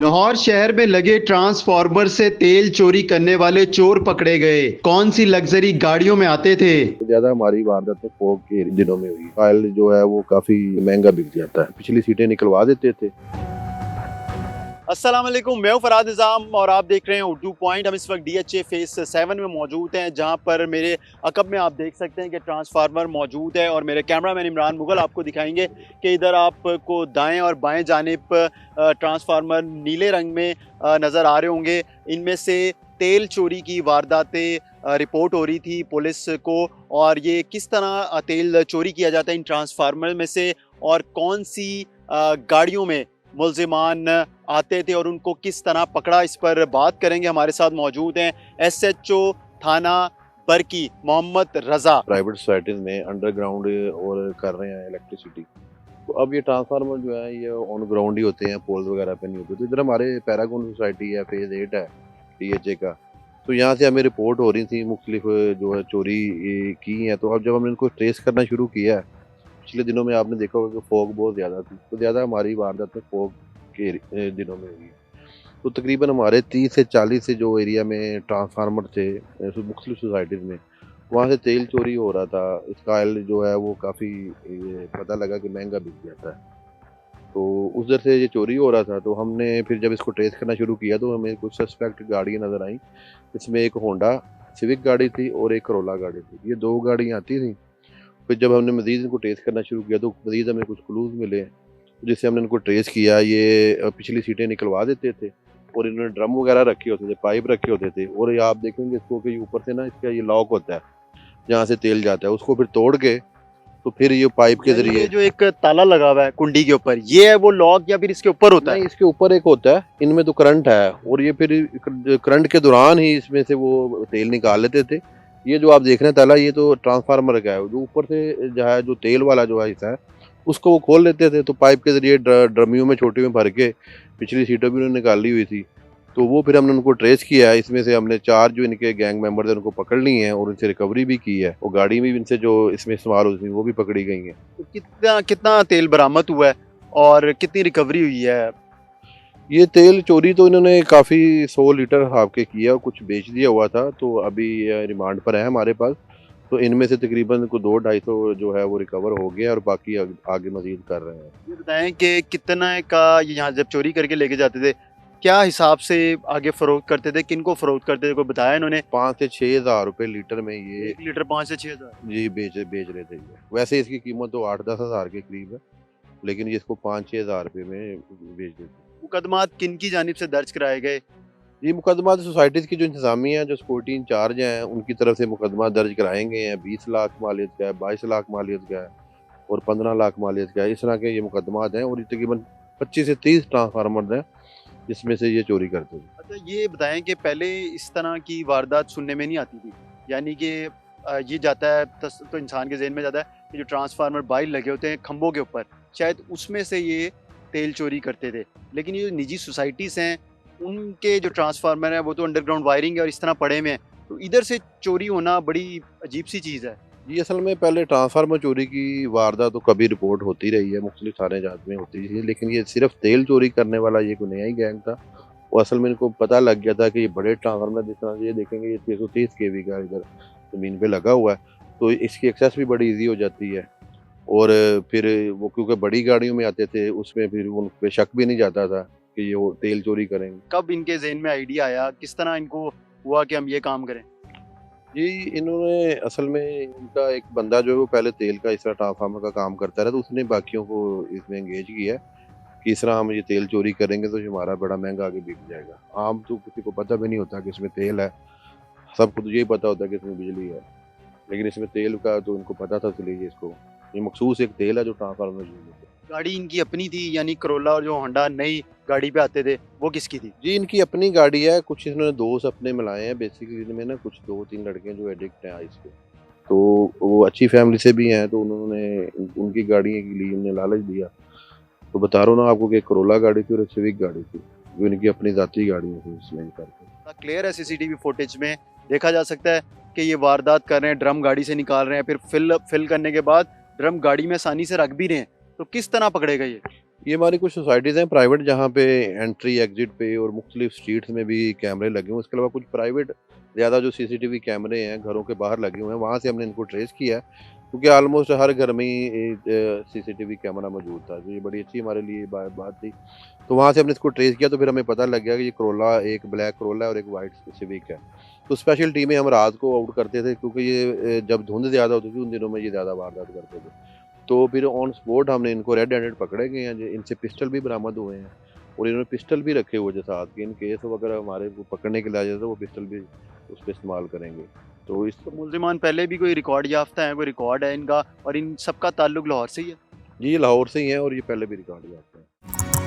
लाहौर शहर में लगे ट्रांसफार्मर से तेल चोरी करने वाले चोर पकड़े गए। कौन सी लग्जरी गाड़ियों में आते थे? ज्यादा हमारी वारदातें फॉग के दिनों में हुई। ऑयल जो है वो काफी महंगा बिक जाता है, पिछली सीटें निकलवा देते थे। अस्सलाम वालेकुम, मैं हूं फराद निज़ाम और आप देख रहे हैं उर्दू पॉइंट। हम इस वक्त डीएचए फेस 7 में मौजूद हैं, जहां पर मेरे अकब में आप देख सकते हैं कि ट्रांसफार्मर मौजूद है और मेरे कैमरामैन इमरान मुगल आपको दिखाएंगे कि इधर आपको दाएं और बाएं जानिब ट्रांसफार्मर नीले रंग में नज़र आ रहे होंगे। इनमें से तेल चोरी की वारदातें रिपोर्ट हो रही थी पुलिस को, और ये किस तरह तेल चोरी किया जाता है इन ट्रांसफार्मर में से, और कौन सी गाड़ियों में मुल्जिमान आते थे और उनको किस तरह पकड़ा, इस पर बात करेंगे। हमारे साथ मौजूद हैं एसएचओ थाना बरकी मोहम्मद रजा। प्राइवेट सोसाइटीज में अंडरग्राउंड और कर रहे हैं इलेक्ट्रिसिटी। तो अब ये ट्रांसफार्मर जो है ये ऑन ग्राउंड ही होते हैं, पोल्स वगैरह पे नहीं होते। तो इधर हमारे पैरागॉन सोसाइटी है, फेज 8 है डीएचए का। तो यहाँ से हमें रिपोर्ट हो रही थी मुख्तलिफ जो है चोरी की है। तो अब जब हमने इनको ट्रेस करना शुरू किया है, पिछले दिनों में आपने देखा होगा कि फॉग बहुत ज़्यादा थी, तो ज़्यादा हमारी वारदातें फॉग के दिनों में हुई है। तो तकरीबन हमारे 30 से 40 से जो एरिया में ट्रांसफार्मर थे मुख्तलिफ सोसाइटीज़ में, वहाँ से तेल चोरी हो रहा था। इसका ऑयल जो है वो काफ़ी पता लगा कि महंगा बिक जाता है। तो उधर से ये चोरी हो रहा था। तो हमने फिर जब इसको ट्रेस करना शुरू किया तो हमें कुछ सस्पेक्ट गाड़ियाँ नज़र आई। इसमें एक होंडा सिविक गाड़ी थी और एक करोला गाड़ी थी, ये दो गाड़ियाँ आती थी। फिर जब हमने मज़ीद इनको ट्रेस करना शुरू किया तो मज़ीद हमें कुछ क्लूज़ मिले, जिससे हमने इनको ट्रेस किया। ये पिछली सीटें निकलवा देते थे और इन्होंने ड्रम वगैरह रखे होते थे, पाइप रखे होते थे। और ये आप देखेंगे इसको कि ऊपर से ना इसका ये लॉक होता है जहाँ से तेल जाता है, उसको फिर तोड़ के तो फिर ये पाइप के यानी ज़रिए। ये जो एक ताला लगा हुआ है कुंडी के ऊपर, ये है वो लॉक या फिर इसके ऊपर होता नहीं, है? इसके ऊपर एक होता है, इनमें तो करंट है और ये फिर करंट के दौरान ही इसमें से वो तेल निकाल लेते थे। ये जो आप देख रहे हैं ताला, ये तो ट्रांसफार्मर का है। जो ऊपर से जो है, जो तेल वाला जो है हिस्सा है, उसको वो खोल लेते थे। तो पाइप के ज़रिए ड्रमियों में छोटे में भर के पिछली सीटें भी उन्होंने निकाली हुई थी। तो वो फिर हमने उनको ट्रेस किया है। इसमें से हमने 4 जो इनके गैंग मेंबर थे उनको पकड़ लिए हैं और उनसे रिकवरी भी की है। और गाड़ी में भी इनसे जो इसमें इस्तेमाल होती थी वो भी पकड़ी गई हैं। तो कितना कितना तेल बरामद हुआ है और कितनी रिकवरी हुई है? ये तेल चोरी तो इन्होंने काफ़ी 100 लीटर आपके किया और कुछ बेच दिया हुआ था। तो अभी रिमांड पर है हमारे पास। तो इनमें से तकरीबन को 200-250 जो है वो रिकवर हो गया और बाकी आगे मजीद कर रहे हैं। ये बताएं कि कितना का ये यहाँ जब चोरी करके लेके जाते थे, क्या हिसाब से आगे फरोख्त करते थे, किनको फरोख्त करते थे, कोई बताया इन्होंने? 5 से 6 हज़ार रुपये लीटर में ये 1 लीटर 5 से 6 हज़ार? जी बेच रहे थे ये। वैसे इसकी कीमत तो 8-10 हज़ार के करीब है, लेकिन ये इसको 5-6 हज़ार रुपये में बेच देते हैं। मुकदमात किन की जानिब से दर्ज कराए गए? ये मुकदमा तो सोसाइटीज़ की जो इंतज़ामिया जो सिक्योरिटी इंचार्ज हैं उनकी तरफ से मुकदमा दर्ज कराए गए हैं। 20 लाख मालियत का है, 22 लाख मालियत का है और 15 लाख मालियत का है। इस तरह के ये मुकदमात हैं और ये तकरीबन 25 से 30 ट्रांसफार्मर हैं जिसमें से ये चोरी करते थे। अच्छा, ये बताएं कि पहले इस तरह की वारदात सुनने में नहीं आती थी, यानी कि ये जाता है तो इंसान के जहन में जाता है कि जो ट्रांसफार्मर बाहर लगे होते हैं खंभों के ऊपर, शायद उसमें से ये तेल चोरी करते थे। लेकिन ये जो निजी सोसाइटीज़ हैं, उनके जो ट्रांसफार्मर हैं वो तो अंडरग्राउंड वायरिंग है और इस तरह पड़े हुए हैं, तो इधर से चोरी होना बड़ी अजीब सी चीज़ है। ये असल में पहले ट्रांसफार्मर चोरी की वारदात तो कभी रिपोर्ट होती रही है, मुख्तलिफ थाने जात में होती रही है, लेकिन ये सिर्फ तेल चोरी करने वाला ये कोई नया ही गैंग था। वो असल में इनको पता लग गया था कि ये बड़े ट्रांसफार्मर, जिस तरह से ये देखेंगे ये 330 केवी का इधर ज़मीन पे लगा हुआ है, तो इसकी एक्सेस भी बड़ी ईजी हो जाती है। और फिर वो क्योंकि बड़ी गाड़ियों में आते थे, उसमें फिर उन पे शक भी नहीं जाता था कि ये वो तेल चोरी करेंगे। कब इनके जहन में आइडिया आया, किस तरह इनको हुआ कि हम ये काम करें? जी, इन्होंने असल में इनका एक बंदा जो है वो पहले तेल का इस तरह ट्रांसफार्मर का काम करता रहा, तो उसने बाकियों को इसमें एंगेज किया है कि इस तरह हम ये तेल चोरी करेंगे तो ये हमारा बड़ा महंगा आगे बिक जाएगा। आम तो किसी को पता भी नहीं होता कि इसमें तेल है, सबको तो यही पता होता है कि इसमें बिजली है, लेकिन इसमें तेल का तो इनको पता था, इसलिए इसको ये मखसूस एक तेल है जो ट्रांसफार्मर में यूज होता है। गाड़ी इनकी अपनी थी, यानी करोला और जो होंडा नई गाड़ी पे आते थे वो किसकी थी? जी, इनकी अपनी गाड़ी है। कुछ इन्होंने दोस्त अपने मिलाए हैं, बेसिकली इनमें ना कुछ 2-3 लड़के जो एडिक्ट हैं आइस के, तो वो अच्छी फैमिली से भी हैं। तो उन्होंने उनकी गाड़ी के लिए उन्हें लालच दिया। तो बता रहा हूँ ना आपको कि एक करोला गाड़ी थी और एक सिविक गाड़ी थी, जो इनकी अपनी ज़ाती गाड़ियाँ थी इसमें करके। क्लियर है, सीसीटीवी फुटेज में देखा जा सकता है कि ये वारदात कर रहे हैं, ड्रम गाड़ी से निकाल रहे हैं, फिर फिल करने के बाद ड्रम गाड़ी में आसानी से रख भी रहे हैं। तो किस तरह पकड़ेगा ये? ये हमारी कुछ सोसाइटीज़ हैं प्राइवेट जहाँ पे एंट्री एग्जिट पे और मुख्तलिफ स्ट्रीट्स में भी कैमरे लगे हुए हैं। उसके अलावा कुछ प्राइवेट ज़्यादा जो सीसीटीवी कैमरे हैं घरों के बाहर लगे हुए हैं, वहाँ से हमने इनको ट्रेस किया है, क्योंकि ऑलमोस्ट हर घर में ही सीसीटीवी कैमरा मौजूद था। तो ये बड़ी अच्छी हमारे लिए बात थी। तो वहाँ से हमने इसको ट्रेस किया, तो फिर हमें पता लग गया कि ये करोला, एक ब्लैक करोला है और एक वाइट सिविक है। तो स्पेशल टीमें हम रात को आउट करते थे, क्योंकि ये जब धुंध ज़्यादा होती थी उन दिनों में ये ज़्यादा वारदात करते थे। तो फिर ऑन स्पॉट हमने इनको रेड हैंडेड पकड़े गए हैं, इनसे पिस्टल भी बरामद हुए हैं और इन्होंने पिस्टल भी रखे हुए थे साथ के, इन केस अगर हमारे को पकड़ने के लिए आ जाए तो वो पिस्टल भी उस पर इस्तेमाल करेंगे। तो इस तो मुल्जिमान पहले भी कोई रिकॉर्ड याफ्ता है, कोई रिकॉर्ड है इनका, और इन सबका ताल्लुक लाहौर से ही है? जी, ये लाहौर से ही हैं और ये पहले भी रिकॉर्ड जाते हैं।